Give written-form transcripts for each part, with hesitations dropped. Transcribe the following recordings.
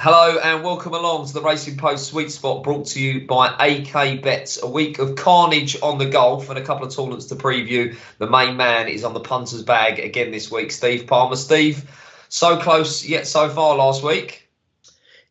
Hello and welcome along to the Racing Post Sweet Spot, brought to you by AK Bets. A week of carnage on the golf and a couple of tournaments to preview. The main man is on the punter's bag again this week, Steve Palmer. Steve, so close yet so far last week.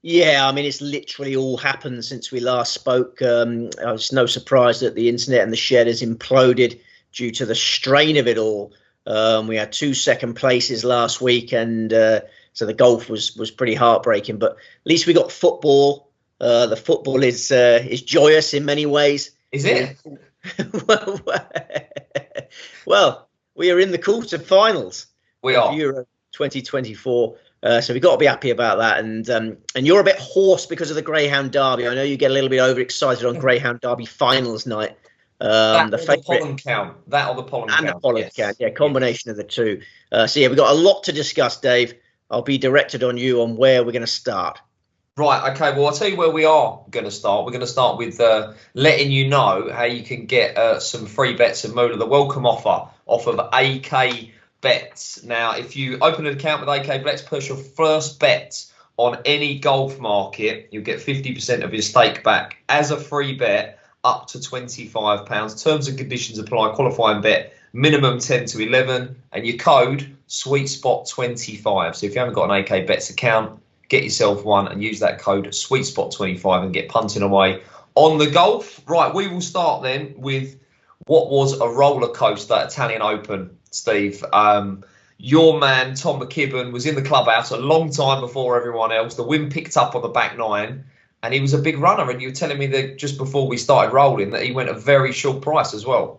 Yeah, I mean, it's literally all happened since we last spoke. It's no surprise that the internet and the shed has imploded due to the strain of it all. We had 2 second places last week, and so the golf was pretty heartbreaking. But at least we got football. The football is joyous in many ways. Is it? Well, we are in the quarterfinals. We are. Euro 2024. So we've got to be happy about that. And you're a bit hoarse because of the Greyhound Derby. I know you get a little bit overexcited on Greyhound Derby finals night. The pollen count. That or the pollen count. And the pollen count. Yeah, combination of the two. So yeah, we've got a lot to discuss, Dave. I'll be directed on you on where we're going to start. Right, okay, well, I'll tell you where we are going to start. We're going to start with letting you know how you can get some free bets and Moolah, the welcome offer off of AK Bets. Now, if you open an account with AK Bets, push your first bet on any golf market, you'll get 50% of your stake back as a free bet up to £25. Terms and conditions apply. Qualifying bet minimum 10 to 11, and your code SweetSpot25. So if you haven't got an AK Bets account, get yourself one and use that code SweetSpot25 and get punting away on the golf. Right, we will start then with what was a roller coaster Italian Open, Steve. Your man Tom McKibben was in the clubhouse a long time before everyone else. The wind picked up on the back nine, and he was a big runner. And you were telling me that just before we started rolling that he went a very short price as well.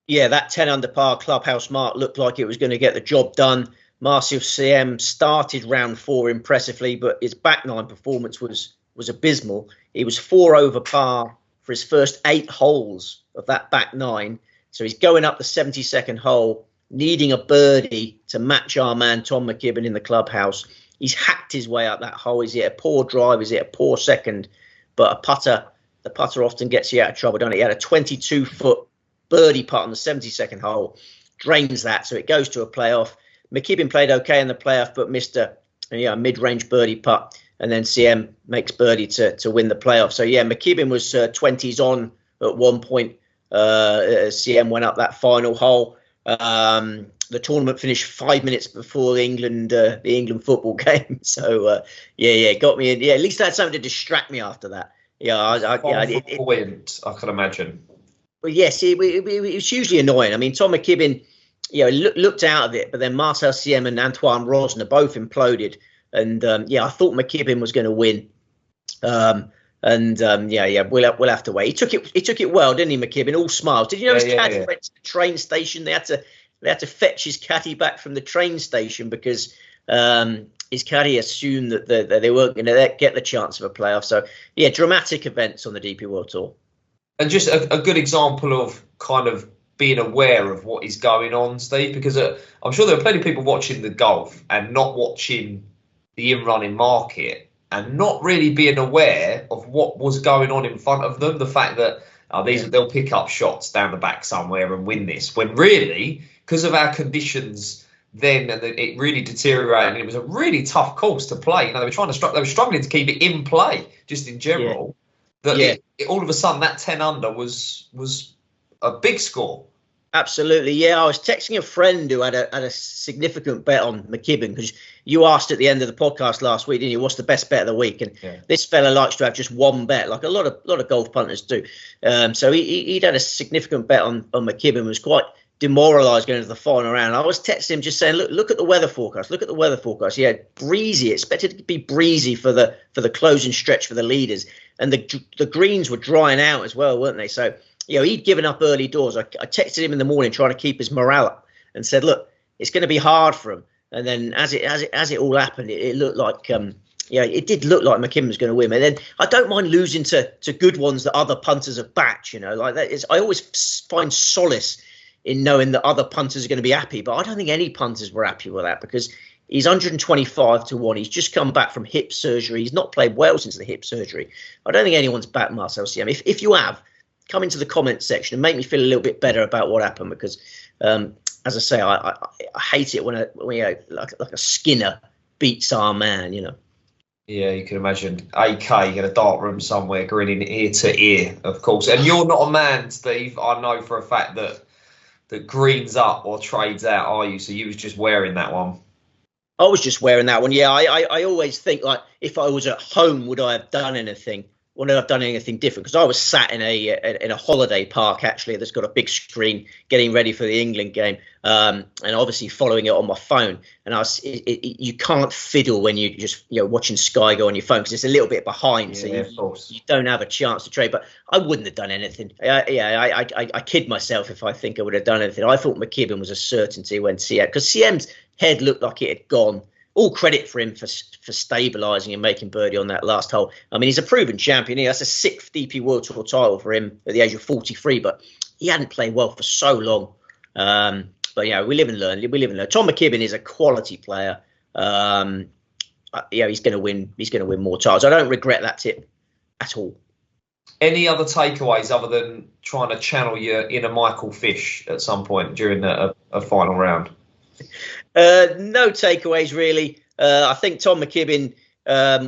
Yeah, that 10 under par clubhouse mark looked like it was going to get the job done. Marcel Siem started round 4 impressively, but his back nine performance was abysmal. He was 4 over par for his first 8 holes of that back nine. So he's going up the 72nd hole, needing a birdie to match our man Tom McKibben in the clubhouse. He's hacked his way up that hole. He's hit a poor drive, he's hit a poor second, but the putter often gets you out of trouble, don't it? He had a 22-foot birdie putt on the 72nd hole, drains that, so it goes to a playoff. McKibben played okay in the playoff, but missed a mid-range birdie putt, and then Siem makes birdie to win the playoff. So yeah, McKibben was 20s on at one point. Siem went up that final hole. The tournament finished 5 minutes before the England football game. So it got me in. Yeah, at least I had something to distract me after that. Yeah, I can imagine. Well, yes, it was hugely annoying. I mean, Tom McKibben, looked out of it, but then Marcel Siem and Antoine Rosner both imploded, and I thought McKibben was going to win. We'll have to wait. He took it well, didn't he, McKibben? All smiles. Did you know his caddy went to the train station? They had to fetch his caddy back from the train station because his caddy assumed that they weren't going to get the chance of a playoff. So yeah, dramatic events on the DP World Tour. And just a good example of kind of being aware of what is going on, Steve, because I'm sure there are plenty of people watching the golf and not watching the in-running market and not really being aware of what was going on in front of them. The fact that they'll pick up shots down the back somewhere and win this, when really, because of our conditions then, and it really deteriorated. And it was a really tough course to play. They were struggling to keep it in play, just in general. Yeah. All of a sudden, that 10 under was a big score. Absolutely, yeah. I was texting a friend who had a significant bet on McKibben, because you asked at the end of the podcast last week, didn't you? What's the best bet of the week? And this fella likes to have just one bet, like a lot of golf punters do. So he'd had a significant bet on McKibben, was quite demoralised going into the final round. I was texting him just saying, look at the weather forecast. Look at the weather forecast. Yeah, breezy. Expected to be breezy for the closing stretch for the leaders, and the greens were drying out as well, weren't they? So he'd given up early doors. I texted him in the morning trying to keep his morale up and said, look, it's going to be hard for him. And then as it all happened, it looked like it did look like McKibben was going to win. And then I don't mind losing to good ones that other punters have backed. Like that. I always find solace in knowing that other punters are going to be happy, but I don't think any punters were happy with that, because he's 125 to 1. He's just come back from hip surgery. He's not played well since the hip surgery. I don't think anyone's backed Marcel Siem. If you have, come into the comments section and make me feel a little bit better about what happened, because as I say, I hate it when like a Skinner beats our man, Yeah, you can imagine AK in a dark room somewhere, grinning ear to ear, of course. And you're not a man, Steve, I know for a fact that greens up or trades out, are you? So you was just wearing that one. I was just wearing that one. Yeah, I always think, like, if I was at home, would I have done anything? Would I have done anything different? Because I was sat in a holiday park, actually, that's got a big screen, getting ready for the England game, and obviously following it on my phone. And you can't fiddle when you just watching Sky go on your phone, because it's a little bit behind, so you don't have a chance to trade. But I wouldn't have done anything. I kid myself if I think I would have done anything. I thought McKibben was a certainty when Siem, because Siem's head looked like it had gone. All credit for him for stabilising and making birdie on that last hole. I mean, he's a proven champion. That's a 6th DP World Tour title for him at the age of 43, but he hadn't played well for so long. But yeah, we live and learn. Tom McKibben is a quality player. He's going to win. He's going to win more titles. I don't regret that tip at all. Any other takeaways other than trying to channel your inner Michael Fish at some point during a final round? No takeaways really. I think Tom McKibben,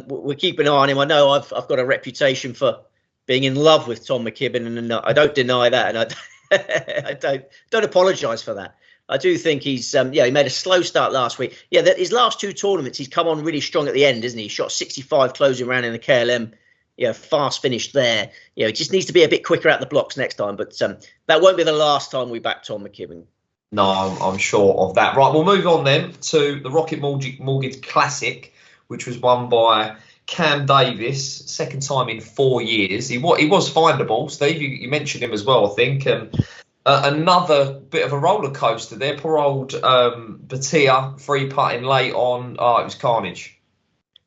we're keeping an eye on him. I know I've got a reputation for being in love with Tom McKibben, and I don't deny that, and I don't apologise for that. I do think he's he made a slow start last week. Yeah, his last 2 tournaments, he's come on really strong at the end, isn't he? He shot 65 closing round in the KLM. Fast finish there. He just needs to be a bit quicker out the blocks next time. But that won't be the last time we back Tom McKibben. No, I'm sure of that. Right, we'll move on then to the Rocket Mortgage Classic, which was won by Cam Davis, 2nd time in 4 years. He was findable, Steve. You mentioned him as well, I think. Another bit of a roller coaster there. Poor old Batia, free putting late on. Oh, it was carnage.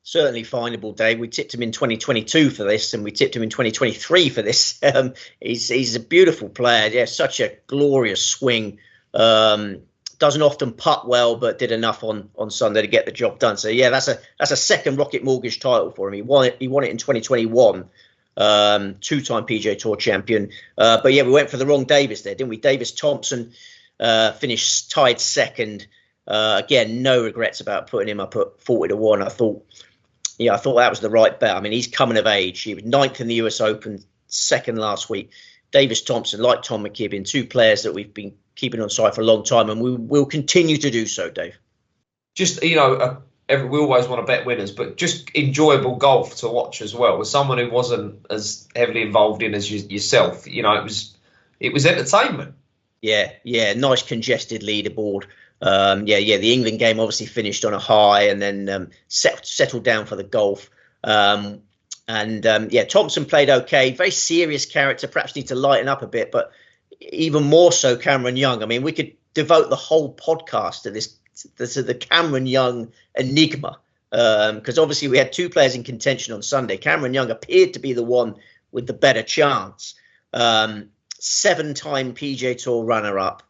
Certainly findable, Dave. We tipped him in 2022 for this, and we tipped him in 2023 for this. He's a beautiful player. Yeah, such a glorious swing. Doesn't often putt well, but did enough on Sunday to get the job done. So yeah, that's a 2nd Rocket Mortgage title for him. He won it in 2021. 2-time PGA Tour champion. But yeah, we went for the wrong Davis there, didn't we? Davis Thompson finished tied 2nd. Again, no regrets about putting him up at 40-1. I thought that was the right bet. I mean, he's coming of age. He was 9th in the US Open, 2nd last week. Davis Thompson, like Tom McKibben, 2 players that we've been keeping on side for a long time, and we will continue to do so, Dave. Just, we always want to bet winners, but just enjoyable golf to watch as well. As someone who wasn't as heavily involved in as yourself, it was entertainment. Yeah, nice congested leaderboard. The England game obviously finished on a high, and then settled down for the golf. Thompson played okay. Very serious character. Perhaps need to lighten up a bit, but even more so Cameron Young. I mean, we could devote the whole podcast to the Cameron Young enigma, because obviously we had 2 players in contention on Sunday. Cameron Young appeared to be the one with the better chance. 7-time PGA Tour runner-up,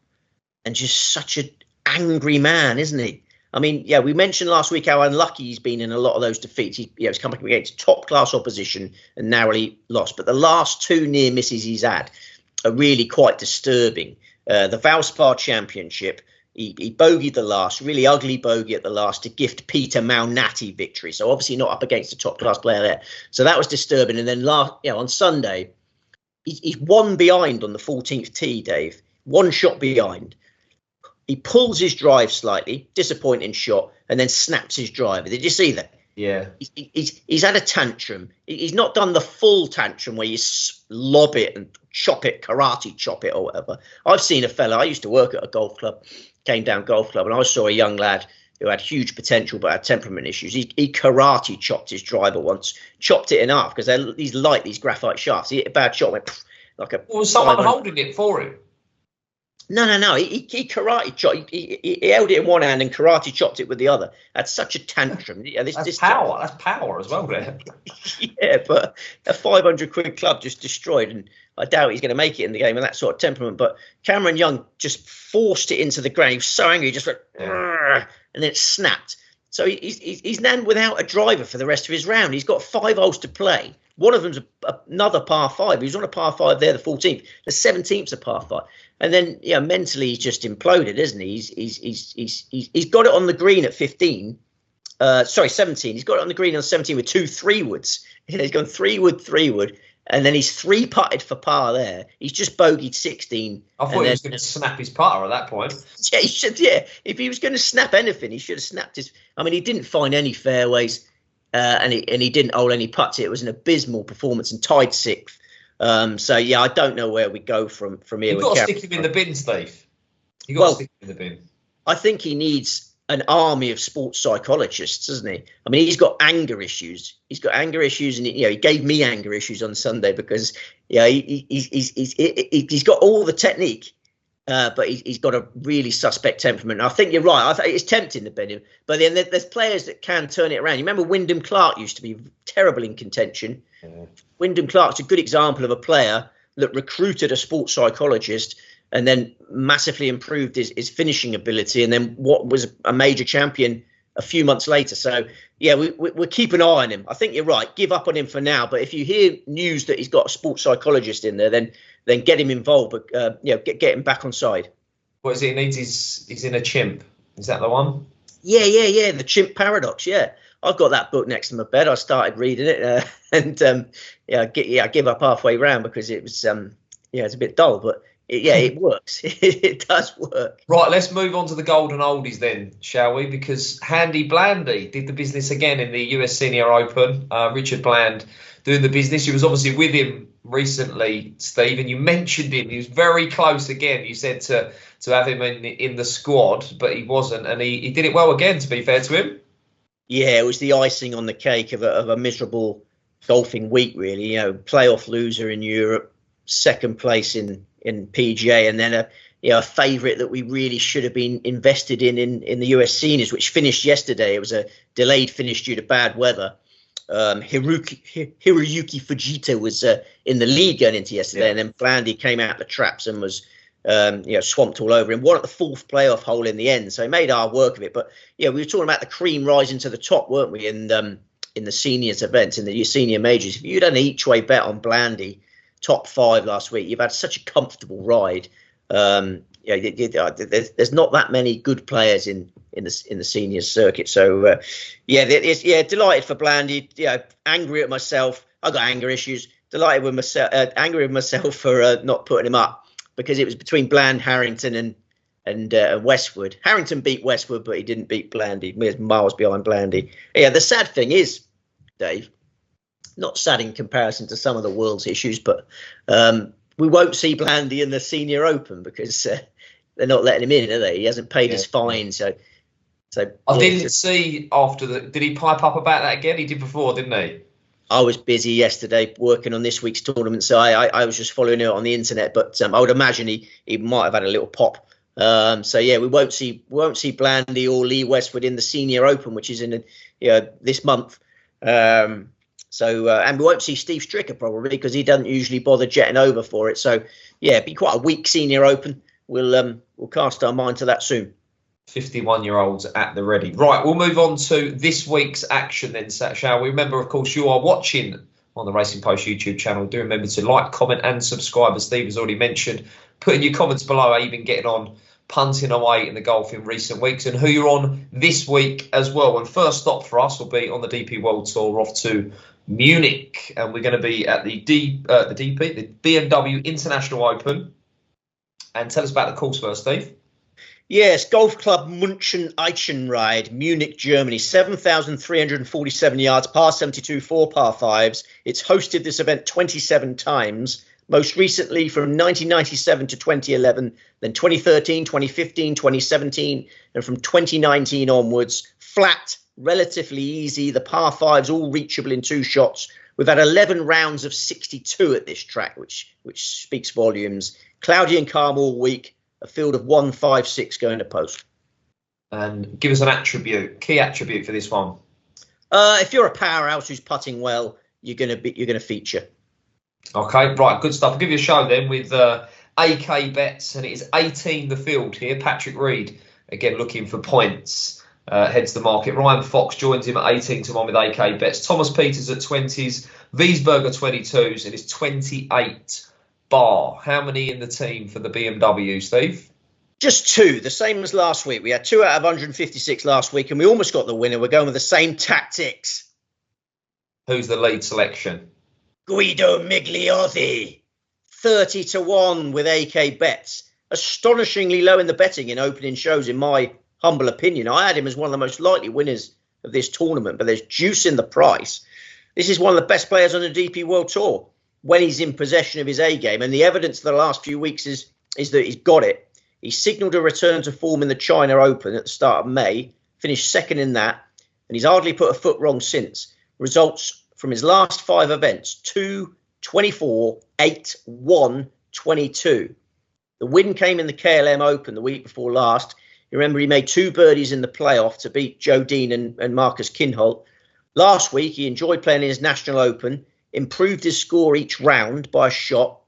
and just such an angry man, isn't he? I mean, yeah, we mentioned last week how unlucky he's been in a lot of those defeats. He's come up against top-class opposition and narrowly lost. But the last 2 near misses he's had are really quite disturbing. The Valspar Championship, he bogeyed the last, really ugly bogey at the last to gift Peter Malnati victory. So obviously not up against a top-class player there. So that was disturbing. And then on Sunday, he's 1 behind on the 14th tee, Dave. 1 shot behind. He pulls his drive slightly, disappointing shot, and then snaps his driver. Did you see that? Yeah. He's had a tantrum. He's not done the full tantrum where you lob it and chop it, karate chop it or whatever. I've seen a fella, I used to work at a golf club, came down golf club, and I saw a young lad who had huge potential but had temperament issues. He karate chopped his driver once, chopped it in half, because these light, these graphite shafts. He hit a bad shot, went like a... Was someone holding it for him? No. He karate chopped. He held it in one hand and karate chopped it with the other. That's such a tantrum. Yeah, that's power. That's power as well, there. Yeah, but a 500 quid club just destroyed, and I doubt he's going to make it in the game with that sort of temperament. But Cameron Young just forced it into the ground. He was so angry, he just went, and then it snapped. So he's now without a driver for the rest of his round. He's got 5 holes to play. One of them's another par 5. He was on a par 5 there, the 14th. The 17th's a par 5. And then, mentally he's just imploded, isn't he? He's got it on the green at 15, Sorry, 17. He's got it on the green on 17 with 2 3-woods. He's gone 3-wood, and then he's 3-putted for par there. He's just bogeyed 16. I thought he was going to snap his putter at that point. Yeah, he should. Yeah, if he was going to snap anything, he should have snapped his. I mean, he didn't find any fairways, and he didn't hole any putts. It was an abysmal performance and tied 6th. So yeah, I don't know where we go from here. You've got to stick him in the bin, Steve. You've got to stick him in the bin. I think he needs an army of sports psychologists, doesn't he? I mean, he's got anger issues. He's got anger issues, and he gave me anger issues on Sunday because he's got all the technique, but he's got a really suspect temperament. And I think you're right. I think it's tempting to bin him, but then there's players that can turn it around. You remember Wyndham Clark used to be terrible in contention. Yeah. Wyndham Clark's a good example of a player that recruited a sports psychologist and then massively improved his finishing ability, and then what was a major champion a few months later. So, yeah, we'll keep an eye on him. I think you're right. Give up on him for now. But if you hear news that he's got a sports psychologist in there, then get him involved. But, get him back on side. What is it? He needs he's in a chimp. Is that the one? Yeah. The chimp paradox. Yeah. I've got that book next to my bed. I started reading it I give up halfway round because it was, it's a bit dull, but it works. It does work. Right, let's move on to the golden oldies then, shall we? Because Handy Blandy did the business again in the US Senior Open. Richard Bland doing the business. You was obviously with him recently, Steve, and you mentioned him. He was very close again. You said to have him in the squad, but he wasn't, and he did it well again, to be fair to him. Yeah, it was the icing on the cake of a miserable golfing week, really. Playoff loser in Europe, second place in PGA, and then a favourite that we really should have been invested in the US Seniors, which finished yesterday. It was a delayed finish due to bad weather. Hiroyuki Fujita was in the lead going into yesterday, and then Blandy came out the traps and was swamped all over him. Won at the 4th playoff hole in the end, so he made our work of it. But we were talking about the cream rising to the top, weren't we? In the seniors events, in the senior majors, if you'd done an each way bet on Blandy top 5 last week, you've had such a comfortable ride. There's not that many good players in the seniors circuit. So delighted for Blandy. Angry at myself. I got anger issues. Delighted with myself. Angry with myself for not putting him up because it was between Bland, Harrington, and Westwood. Harrington beat Westwood, but he didn't beat Blandy. He was miles behind Blandy. Yeah, the sad thing is, Dave, not sad in comparison to some of the world's issues, but we won't see Blandy in the Senior Open because they're not letting him in, are they? He hasn't paid his fine. So I didn't see after did he pipe up about that again? He did before, didn't he? I was busy yesterday working on this week's tournament, so I was just following it on the internet. But I would imagine he might have had a little pop. We won't see Blandy or Lee Westwood in the Senior Open, which is in this month. And we won't see Steve Stricker probably because he doesn't usually bother jetting over for it. So it'd be quite a weak Senior Open. We'll cast our mind to that soon. 51-year-olds at the ready. Right, we'll move on to this week's action then, shall we? Remember, of course, you are watching on the Racing Post YouTube channel. Do remember to like, comment and subscribe, as Steve has already mentioned. Put in your comments below how you've been getting on punting away in the golf in recent weeks and who you're on this week as well. And first stop for us will be on the DP World Tour off to Munich, and we're going to be at the BMW International Open. And tell us about the course first, Steve. Yes, Golf Club München Eichenried, Munich, Germany, 7,347 yards, par 72, 4 par 5s. It's hosted this event 27 times, most recently from 1997 to 2011, then 2013, 2015, 2017, and from 2019 onwards. Flat, relatively easy, the par 5s all reachable in 2 shots. We've had 11 rounds of 62 at this track, which speaks volumes. Cloudy and calm all week. A field of 1, 5, 6 going to post. And give us an key attribute for this one. If you're a powerhouse who's putting well, you're going to feature. Okay, right, good stuff. I'll give you a show then with AK bets, and it is 18 the field here. Patrick Reed again looking for points. Heads the market. Ryan Fox joins him at 18 to 1 with AK bets. Thomas Peters at 20s. Wiesberger 22s. It is 28. Bar. How many in the team for the BMW, Steve? Just two, the same as last week. We had 2 out of 156 last week, and we almost got the winner. We're going with the same tactics. Who's the lead selection? Guido Migliotti, 30-1 with AK bets. Astonishingly low in the betting in opening shows, in my humble opinion. I had him as one of the most likely winners of this tournament, but there's juice in the price. This is one of the best players on the DP World Tour when he's in possession of his A game, and the evidence for the last few weeks is that he's got it. He signalled a return to form in the China Open at the start of May, finished second in that, and he's hardly put a foot wrong since. Results from his last 5 events: 2, 24, 8, 1, 22. The win came in the KLM Open the week before last. You remember he made 2 birdies in the playoff to beat Joe Dean and Marcus Kinholt. Last week, he enjoyed playing in his National Open, improved his score each round by a shot,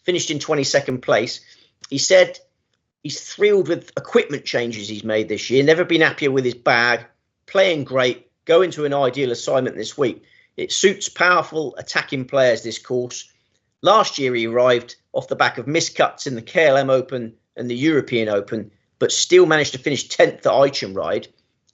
finished in 22nd place. He said he's thrilled with equipment changes he's made this year, never been happier with his bag, playing great, going to an ideal assignment this week. It suits powerful attacking players, this course. Last year he arrived off the back of miscuts in the KLM Open and the European Open, but still managed to finish 10th at Eichenride.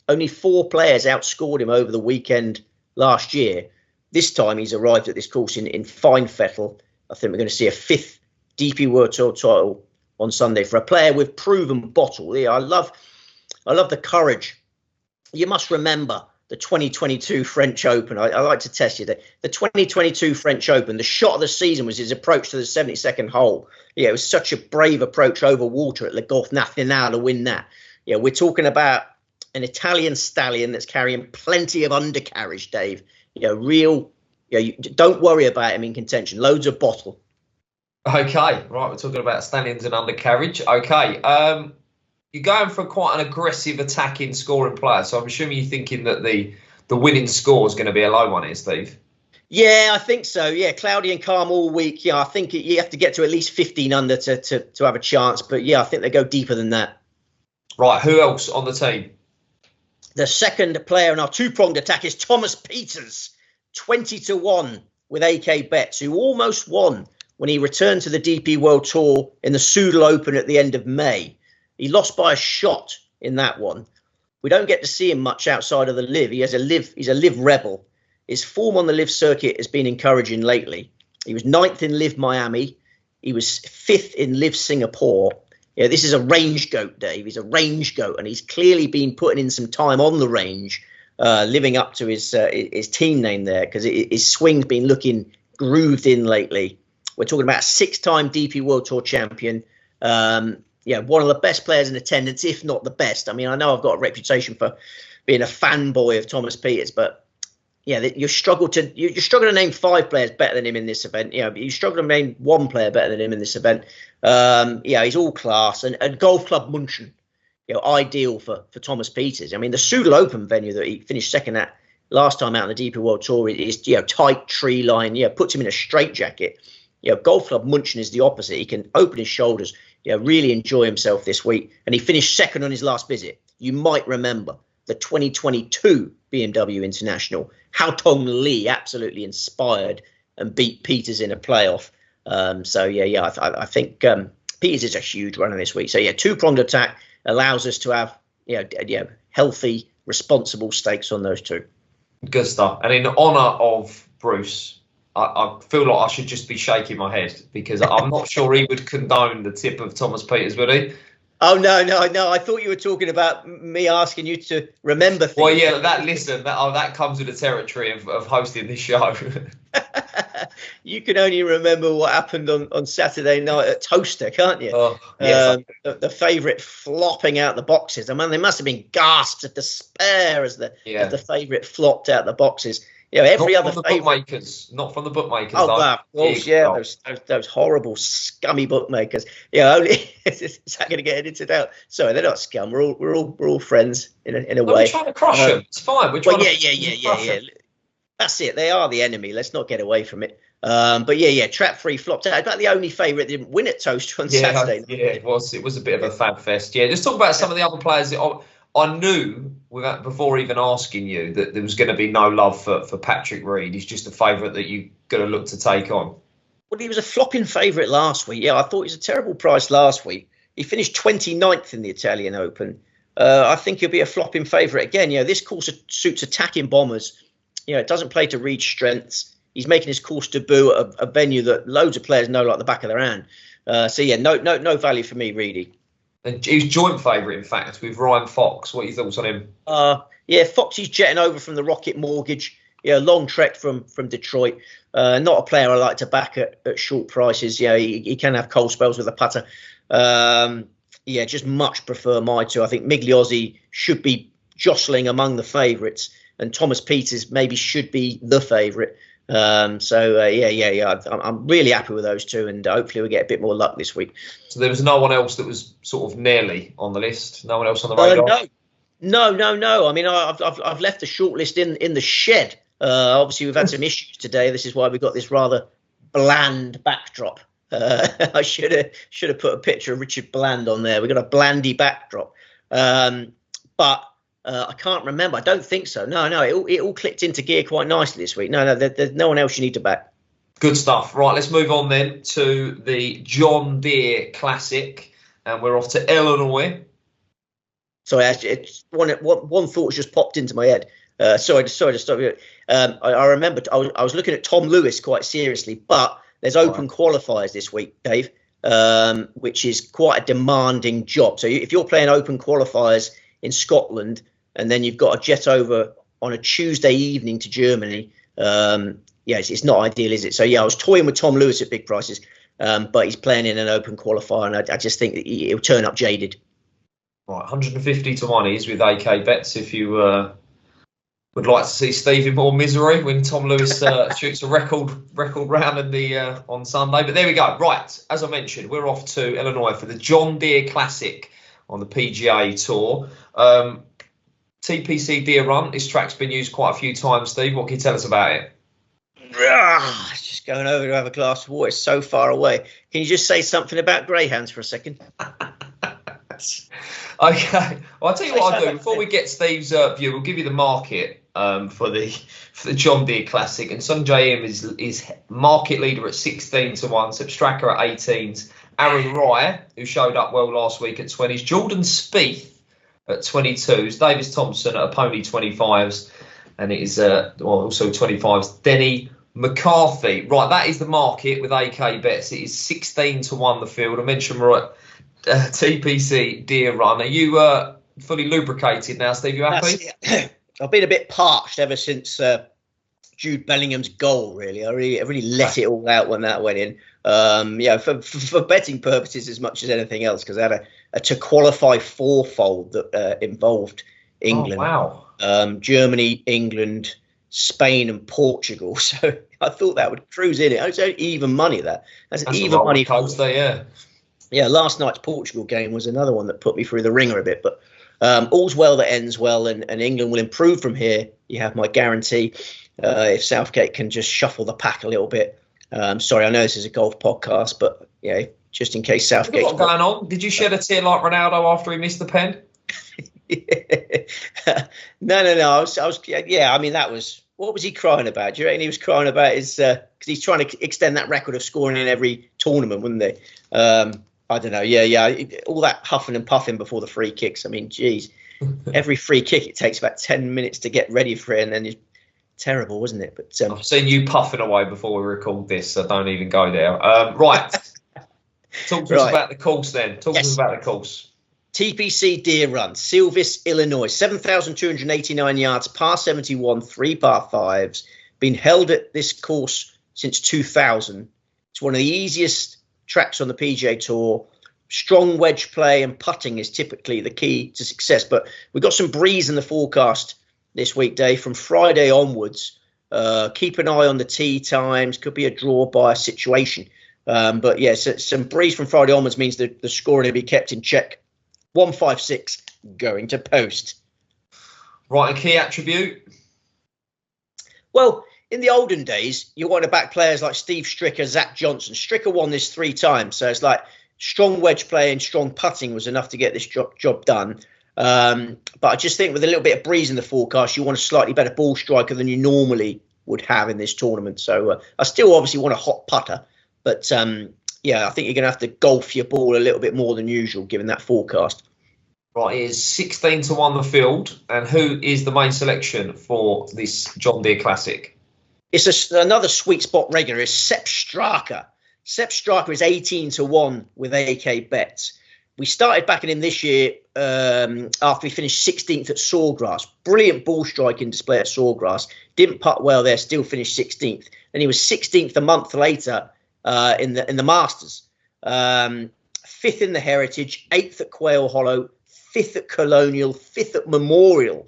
Only 4 players outscored him over the weekend last year. This time he's arrived at this course in Feinfettel. I think we're going to see a 5th DP World Tour title on Sunday for a player with proven bottle. Yeah, I love the courage. You must remember the 2022 French Open. I like to test you that the 2022 French Open, the shot of the season was his approach to the 72nd hole. Yeah, it was such a brave approach over water at Le Golf National to win that. Yeah, we're talking about an Italian stallion that's carrying plenty of undercarriage, Dave. You know, real. You don't worry about him in contention. Loads of bottle. Okay, right, we're talking about stallions and undercarriage. Okay, you're going for quite an aggressive attacking scoring player, so I'm assuming you're thinking that the winning score is going to be a low one here, Steve. Yeah, I think so. Yeah, cloudy and calm all week. Yeah, I think you have to get to at least 15 under to have a chance. But yeah, I think they go deeper than that. Right, who else on the team? The second player in our 2-pronged attack is Thomas Pieters, 20-1 with AK bets, who almost won when he returned to the DP World Tour in the Soudal Open at the end of May. He lost by a shot in that one. We don't get to see him much outside of the live. He's a live rebel. His form on the live circuit has been encouraging lately. He was 9th in live Miami. He was 5th in live Singapore. Yeah, this is a range goat, Dave. He's a range goat, and he's clearly been putting in some time on the range, living up to his team name there, because his swing's been looking grooved in lately. We're talking about a 6-time DP World Tour champion. One of the best players in attendance, if not the best. I mean, I know I've got a reputation for being a fanboy of Thomas Pieters, but yeah, you struggle to name 5 players better than him in this event. You struggle to name 1 player better than him in this event. He's all class, and Golf Club München, ideal for Thomas Pieters. I mean, the Soudal Open venue that he finished second at last time out in the DP World Tour is tight tree line. Puts him in a straitjacket. Golf Club München is the opposite. He can open his shoulders, really enjoy himself this week. And he finished second on his last visit. You might remember the 2022 BMW International. Hao Tong Li absolutely inspired and beat Pieters in a playoff. I think Pieters is a huge runner this week. So, 2-pronged attack allows us to have healthy, responsible stakes on those 2. Good stuff. And in honour of Bruce, I feel like I should just be shaking my head, because I'm not sure he would condone the tip of Thomas Pieters, would he? Oh, no. I thought you were talking about me asking you to remember things. Well, yeah, that comes with the territory of hosting this show. You can only remember what happened on Saturday night at Toaster, can't you? Oh, yes. The favourite flopping out the boxes. I mean, there must have been gasps of despair as the favourite flopped out the boxes. Every other bookmakers, not from the bookmakers. Oh, of course, yeah, those horrible, scummy bookmakers. Only is that going to get edited out? Sorry, they're not scum. We're all friends in a way. We're trying to crush them. It's fine. We're trying yeah. That's it. They are the enemy. Let's not get away from it. Trap 3 flopped out. About the only favourite that didn't win at Toaster on Saturday. Yeah, it was. It was a bit of a fab fest. Yeah, just talk about some of the other players. I knew before even asking you that there was going to be no love for Patrick Reed. He's just a favourite that you're going to look to take on. Well, he was a flopping favourite last week. Yeah, I thought he was a terrible price last week. He finished 29th in the Italian Open. I think he'll be a flopping favourite again. This course suits attacking bombers. It doesn't play to Reed's strengths. He's making his course debut at a venue that loads of players know like the back of their hand. No value for me, Reedy. And he was joint favourite, in fact, with Ryan Fox. What are your thoughts on him? Foxy's jetting over from the Rocket Mortgage. Long trek from Detroit. Not a player I like to back at short prices. He can have cold spells with a putter. Just much prefer my two. I think Migliozzi should be jostling among the favourites, and Thomas Peters maybe should be the favourite. I'm really happy with those two, and hopefully we'll get a bit more luck this week. So there was no one else that was sort of nearly on the list? No one else on the radar? No. I mean, I've left the shortlist in the shed. Obviously, we've had some issues today. This is why we've got this rather bland backdrop. I should have put a picture of Richard Bland on there. We've got a blandy backdrop. But I can't remember. I don't think so. No. It all clicked into gear quite nicely this week. No, there's no one else you need to back. Good stuff. Right, let's move on then to the John Deere Classic, and we're off to Illinois. Sorry, one thought just popped into my head. Sorry to stop you. I remembered I was looking at Tom Lewis quite seriously, but there's open qualifiers this week, Dave, which is quite a demanding job. So if you're playing open qualifiers in Scotland, and then you've got a jet over on a Tuesday evening to Germany, it's not ideal, is it? So I was toying with Tom Lewis at big prices, but he's playing in an open qualifier, and I just think that he'll turn up jaded. Right, 150 to 1 is with AK bets. If you would like to see Steve in more misery when Tom Lewis shoots a record round on Sunday, but there we go. Right, as I mentioned, we're off to Illinois for the John Deere Classic on the PGA Tour. TPC Deere Run. This track's been used quite a few times, Steve. What can you tell us about it? Just going over to have a glass of water. It's so far away. Can you just say something about greyhounds for a second? Okay. Well, I'll tell you what I'll do. Before we get Steve's view, we'll give you the market for the John Deere Classic. And Sunjay Im is market leader at 16 to 1. Sepp Straka at 18s. Aaron Rye, who showed up well last week at 20s. Jordan Spieth at 22s. Davis Thompson at a pony 25s. And it is also 25s. Denny McCarthy. Right, that is the market with AK bets. It is 16 to 1 the field. I mentioned we're at TPC Deere Run. Are you fully lubricated now, Steve? You happy? I've been a bit parched ever since Jude Bellingham's goal. Really, I really let it all out when that went in. For betting purposes as much as anything else, because I had a to qualify fourfold that involved England, Germany, England, Spain, and Portugal. So I thought that would cruise in it. It's even money. That's even money. Coaster, yeah. Last night's Portugal game was another one that put me through the ringer a bit, but all's well that ends well, and England will improve from here. You have my guarantee. If Southgate can just shuffle the pack a little bit. Sorry, I know this is a golf podcast, but just in case Southgate's what's going on. Did you shed a tear like Ronaldo after he missed the pen? No. I was. I mean, that was. What was he crying about? Do you reckon he was crying about his? Because he's trying to extend that record of scoring in every tournament, wouldn't he? I don't know. Yeah. All that huffing and puffing before the free kicks. I mean, geez, every free kick it takes about 10 minutes to get ready for it, and then it's terrible, wasn't it? But I've seen you puffing away before we record this, so don't even go there. Right. Talk to us about the course then. Talk to us about the course. TPC Deere Run, Silvis, Illinois, 7,289 yards, par 71, 3 par 5s. Been held at this course since 2000. It's one of the easiest tracks on the PGA Tour. Strong wedge play and putting is typically the key to success. But we've got some breeze in the forecast this week, Dave, from Friday onwards. Keep an eye on the tee times. Could be a draw by a situation. But some breeze from Friday onwards means that the scoring will be kept in check. 156 going to post. Right, a key attribute? Well, in the olden days, you want to back players like Steve Stricker, Zach Johnson. Stricker won this 3 times. So it's like strong wedge play and strong putting was enough to get this job done. But I just think with a little bit of breeze in the forecast, you want a slightly better ball striker than you normally would have in this tournament. So I still obviously want a hot putter. But I think you're going to have to golf your ball a little bit more than usual, given that forecast. Right, it is 16-1 the field. And who is the main selection for this John Deere Classic? It's another sweet spot regular. It's Sepp Straka. Sepp Straka is 18-1 with AK bets. We started backing him this year after we finished 16th at Sawgrass. Brilliant ball striking display at Sawgrass. Didn't putt well there, still finished 16th. And he was 16th a month later in the Masters. 5th in the Heritage, 8th at Quail Hollow, 5th at Colonial, 5th at Memorial.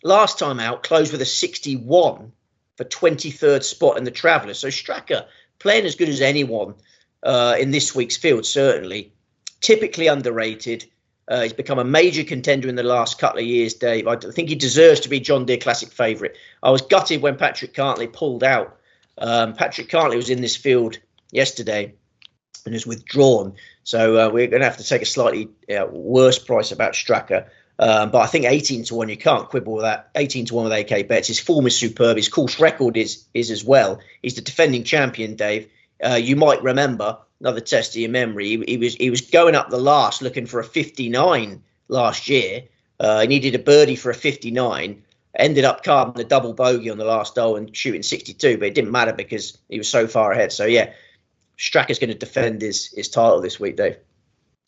Last time out, closed with a 61 for 23rd spot in the Travellers. So Straka playing as good as anyone in this week's field, certainly. Typically underrated. He's become a major contender in the last couple of years, Dave. I think he deserves to be John Deere Classic favourite. I was gutted when Patrick Cantley pulled out. Patrick Cantley was in this field yesterday and has withdrawn. So we're going to have to take a slightly worse price about Straka. But I think 18-1, you can't quibble with that. 18-1 with AK bets. His form is superb. His course record is as well. He's the defending champion, Dave. You might remember, another test of your memory, he was going up the last looking for a 59 last year. He needed a birdie for a 59. Ended up carving a double bogey on the last hole and shooting 62, but it didn't matter because he was so far ahead. So, yeah, Straka's going to defend his title this week, Dave.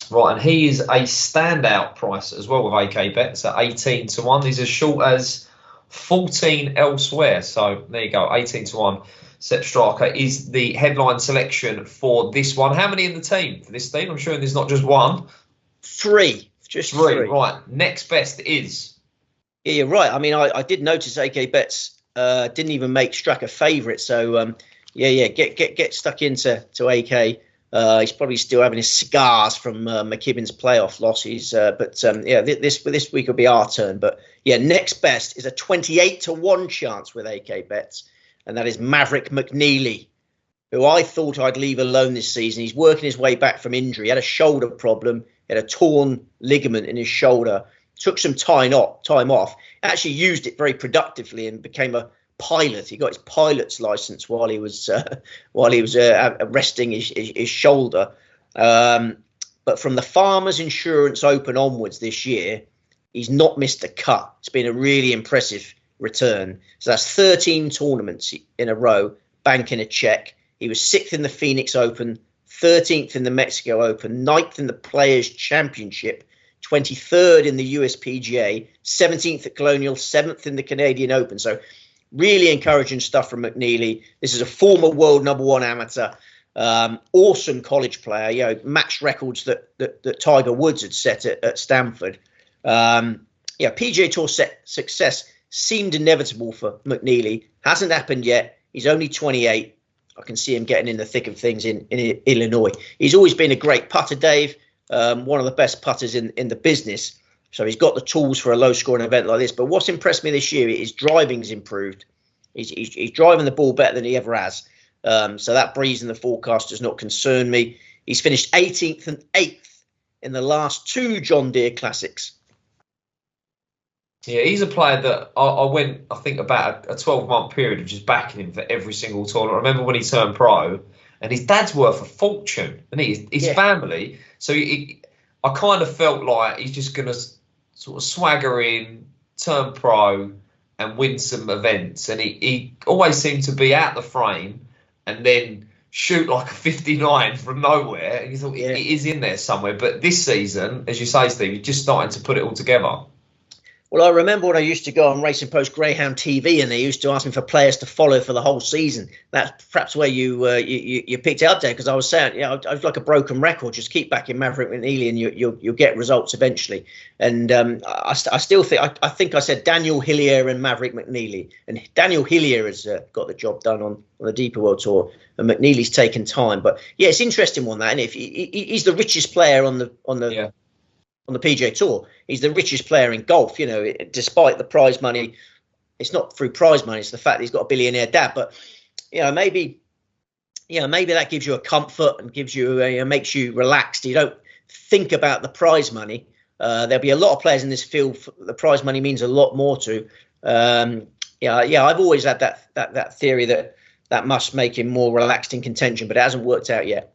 Right, and he is a standout price as well with AK bets at 18-1. He's as short as 14 elsewhere. So there you go, 18-1. Sepp Straka is the headline selection for this one. How many in the team for this team? I'm sure there's not just one. Just three. Right, next best is. Yeah, you're right. I mean, I did notice AK bets didn't even make Straka favourite. So get stuck into AK. He's probably still having his scars from McKibben's playoff losses. This week will be our turn. But yeah, next best is a 28-1 chance with AK bets. And that is Maverick McNeely, who I thought I'd leave alone this season. He's working his way back from injury. He had a shoulder problem. He had a torn ligament in his shoulder. Took some time off. Actually used it very productively and became a pilot. He got his pilot's license while he was resting his shoulder. But from the Farmers Insurance Open onwards this year, he's not missed a cut. It's been a really impressive return. So that's 13 tournaments in a row, banking a check. He was 6th in the Phoenix Open, 13th in the Mexico Open, 9th in the Players Championship, 23rd in the USPGA, 17th at Colonial, 7th in the Canadian Open. So really encouraging stuff from McNeely. This is a former world #1 amateur, awesome college player, matched records that Tiger Woods had set at Stanford. PGA Tour success seemed inevitable for McNeely. Hasn't happened yet. He's only 28. I can see him getting in the thick of things in Illinois. He's always been a great putter, Dave. One of the best putters in the business. So he's got the tools for a low-scoring event like this. But what's impressed me this year is driving's improved. He's driving the ball better than he ever has. So that breeze in the forecast does not concern me. He's finished 18th and 8th in the last 2 John Deere Classics. Yeah, he's a player that I went, I think, about a 12-month period of just backing him for every single tournament. I remember when he turned pro, and his dad's worth a fortune, and his family. So I kind of felt like he's just going to sort of swagger in, turn pro, and win some events. And he always seemed to be out the frame and then shoot like a 59 from nowhere. And you thought it is in there somewhere. But this season, as you say, Steve, he's just starting to put it all together. Well, I remember when I used to go on Racing Post Greyhound TV, and they used to ask me for players to follow for the whole season. That's perhaps where you picked it up there, because I was saying, I was like a broken record. Just keep backing Maverick McNeely, and you'll get results eventually. And I still think I think I said Daniel Hillier and Maverick McNeely, and Daniel Hillier has got the job done on the Deeper World Tour, and McNeely's taken time. But yeah, it's interesting one that, and if he's the richest player on the PGA Tour. He's the richest player in golf, despite the prize money. It's not through prize money, it's the fact that he's got a billionaire dad. But maybe that gives you a comfort and gives you makes you relaxed. You don't think about the prize money. There'll be a lot of players in this field the prize money means a lot more to. I've always had that theory that must make him more relaxed in contention, but it hasn't worked out yet.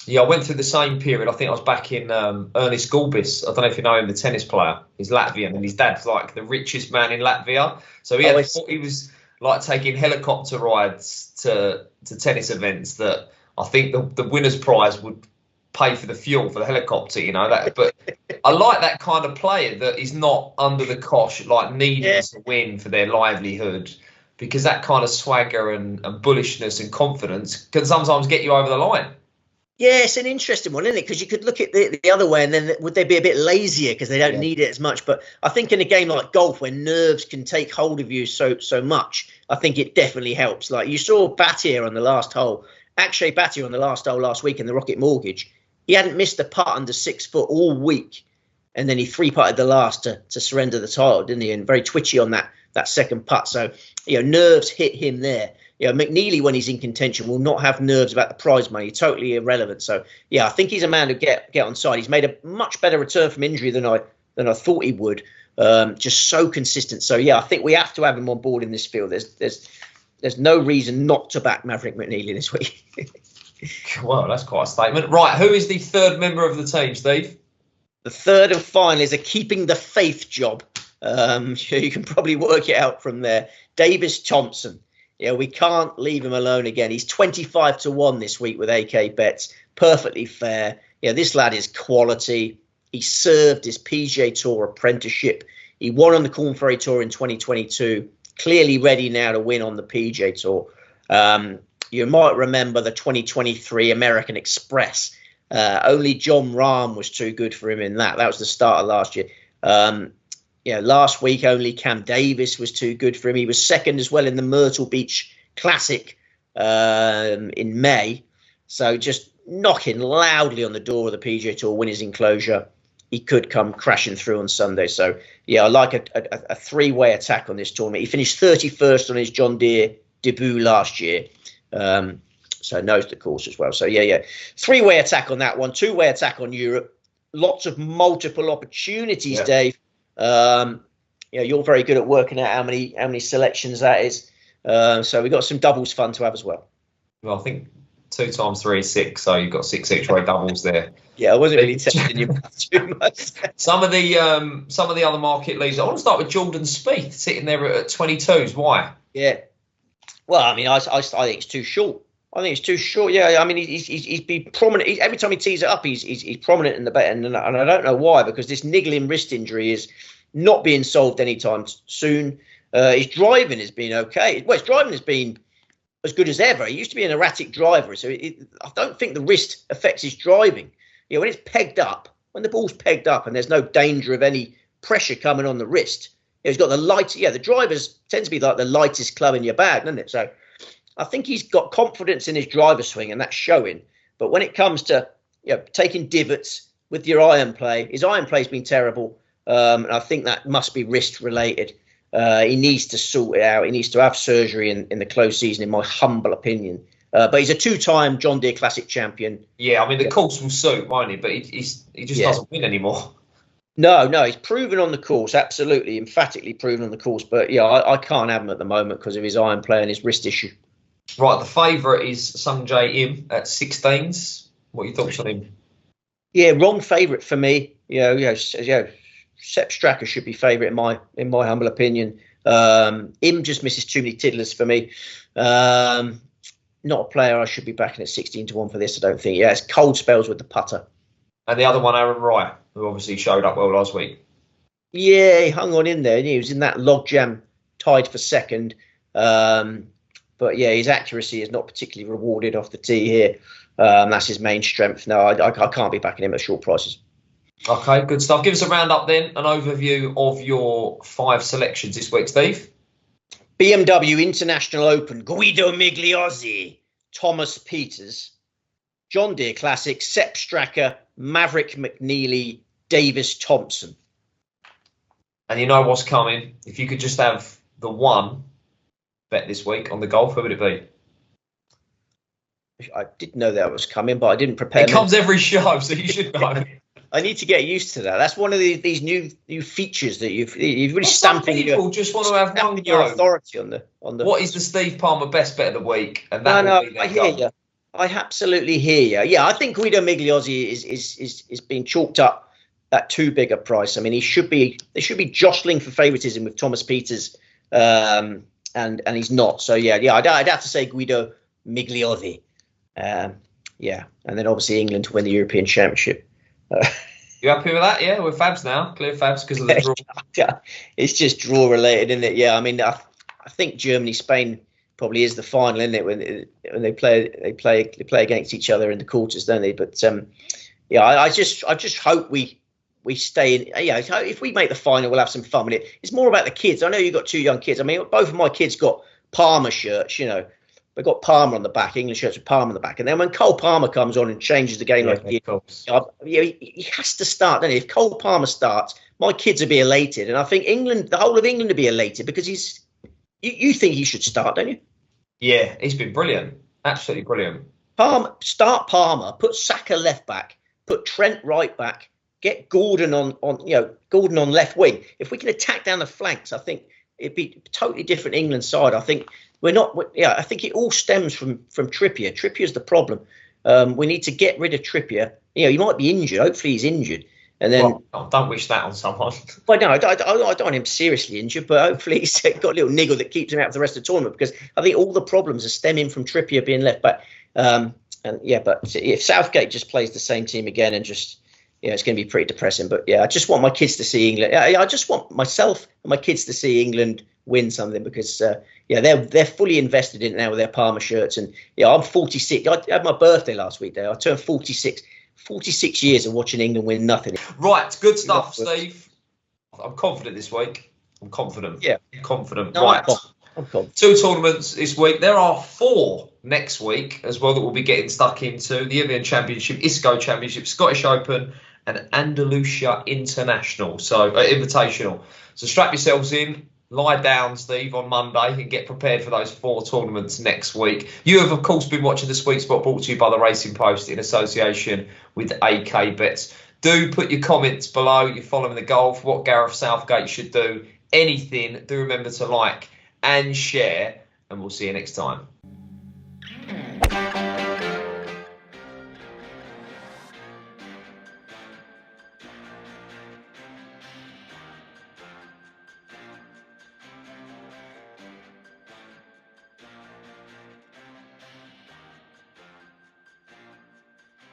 Yeah, I went through the same period. I think I was back in Ernest Gulbis. I don't know if you know him, the tennis player. He's Latvian, and his dad's like the richest man in Latvia. So he was like taking helicopter rides to tennis events that I think the winner's prize would pay for the fuel for the helicopter, you know that. But I like that kind of player that is not under the cosh, like needing to win for their livelihood, because that kind of swagger and bullishness and confidence can sometimes get you over the line. Yeah, it's an interesting one, isn't it? Because you could look at the other way, and then would they be a bit lazier because they don't need it as much? But I think in a game like golf, where nerves can take hold of you so much, I think it definitely helps. Like you saw Battier on the last hole, Akshay Battier on the last hole last week in the Rocket Mortgage. He hadn't missed a putt under 6 foot all week, and then he 3-putted the last to surrender the title, didn't he? And very twitchy on that second putt. So nerves hit him there. McNeely, when he's in contention, will not have nerves about the prize money. Totally irrelevant. So, I think he's a man to get on side. He's made a much better return from injury than I thought he would. Just so consistent. So, I think we have to have him on board in this field. There's no reason not to back Maverick McNeely this week. Well, that's quite a statement. Right, who is the third member of the team, Steve? The third and final is a keeping the faith job. You can probably work it out from there. Davis Thompson. We can't leave him alone again. He's 25-1 this week with AK Bets. Perfectly fair. This lad is quality. He served his PGA Tour apprenticeship. He won on the Corn Ferry Tour in 2022. Clearly ready now to win on the PGA Tour. You might remember the 2023 American Express. Only John Rahm was too good for him in that. That was the start of last year. Last week only Cam Davis was too good for him. He was second as well in the Myrtle Beach Classic in May. So just knocking loudly on the door of the PGA Tour winners enclosure. He could come crashing through on Sunday. So, I like a three-way attack on this tournament. He finished 31st on his John Deere debut last year. So knows the course as well. So, three-way attack on that one. Two-way attack on Europe. Lots of multiple opportunities, Dave. You're very good at working out how many selections that is. So we've got some doubles fun to have as well. Well, I think 2 times 3 is 6, so you've got 6 each-way doubles there. I wasn't really testing you too much. Some of the other market leaders. I want to start with Jordan Spieth sitting there at 22s. Why? Yeah. Well, I mean, I think it's too short. I think it's too short. Yeah, I mean, he's been prominent. Every time he tees it up, he's prominent in the bet, and I don't know why, because this niggling wrist injury is not being solved anytime soon. His driving has been okay. Well, his driving has been as good as ever. He used to be an erratic driver, so I don't think the wrist affects his driving. When it's pegged up, when the ball's pegged up, and there's no danger of any pressure coming on the wrist, he's got the light. The drivers tend to be like the lightest club in your bag, doesn't it? So I think he's got confidence in his driver swing, and that's showing. But when it comes to taking divots with your iron play, his iron play's been terrible. And I think that must be wrist related. He needs to sort it out. He needs to have surgery in the close season, in my humble opinion. But he's a 2-time John Deere Classic champion. Yeah, I mean, the course will suit, won't he? But he just doesn't win anymore. No, he's proven on the course, absolutely, emphatically proven on the course. But I can't have him at the moment because of his iron play and his wrist issue. Right, the favourite is Sung Jae Im at 16s. What are your thoughts on him? Yeah, wrong favourite for me. Sepp Straka should be favourite in my humble opinion. Im just misses too many tiddlers for me. Not a player I should be backing at 16-1 for this, I don't think. Yeah, it's cold spells with the putter. And the other one, Aaron Wright, who obviously showed up well last week. Yeah, he hung on in there. He was in that logjam, tied for second. But his accuracy is not particularly rewarded off the tee here. That's his main strength. No, I can't be backing him at short prices. Okay, good stuff. Give us a roundup then, an overview of your 5 selections this week, Steve. BMW International Open, Guido Migliozzi, Thomas Peters, John Deere Classic, Sepp Straka, Maverick McNeely, Davis Thompson. And you know what's coming. If you could just have the one bet this week on the golf, who would it be? I didn't know that was coming, but I didn't prepare. It comes every show, so you should know. I need to get used to that. That's one of these new features that you've really stamping. Some people just want to have one your authority on the. What is the Steve Palmer best bet of the week? And that I hear you. I absolutely hear you. Yeah, I think Guido Migliozzi is being chalked up at too big a price. I mean, they should be jostling for favouritism with Thomas Peters, and he's not. So yeah, I'd have to say Guido Migliozzi. Yeah, and then obviously England to win the European Championship. You happy with that? Yeah, we're Fabs now. Clear Fabs because of the draw. Yeah, it's just draw related, isn't it? Yeah, I mean, I think Germany, Spain probably is the final, isn't it? When they play against each other in the quarters, don't they? But yeah, I just hope we stay in. Yeah, if we make the final, we'll have some fun with it. It's more about the kids. I know you've got 2 young kids. I mean, both of my kids got Palmer shirts. You know, they got Palmer on the back, England shirts with Palmer on the back. And then when Cole Palmer comes on and changes the game he has to start, doesn't he? If Cole Palmer starts, my kids will be elated, and I think the whole of England will be elated because you think he should start, don't you? Yeah, he's been brilliant. Absolutely brilliant. Start Palmer, put Saka left back, put Trent right back, get Gordon on left wing. If we can attack down the flanks, I think it'd be a totally different England side. I think I think it all stems from Trippier. Trippier's the problem. We need to get rid of Trippier. You know, he might be injured. Hopefully he's injured. And then, don't wish that on someone. Well, no, I don't want him seriously injured, but hopefully he's got a little niggle that keeps him out for the rest of the tournament, because I think all the problems are stemming from Trippier being left back. And yeah, but if Southgate just plays the same team again and just, it's going to be pretty depressing. But yeah, I just want my kids to see England. I just want myself and my kids to see England win something, because they're fully invested in it now with their Palmer shirts. And yeah, I'm 46. I had my birthday last week there. I turned 46. 46 years of watching England win nothing. Right, good stuff, Steve. I'm confident this week. I'm confident. Yeah. Confident. No, right. I'm confident. 2 tournaments this week. There are 4 next week as well that we'll be getting stuck into. The European Championship, ISCO Championship, Scottish Open, and Andalusia International. So, Invitational. So strap yourselves in. Lie down, Steve, on Monday and get prepared for those 4 tournaments next week. You have, of course, been watching the Sweet Spot, brought to you by the Racing Post in association with AK Bets. Do put your comments below. You're following the golf, what Gareth Southgate should do, anything. Do remember to like and share, and we'll see you next time.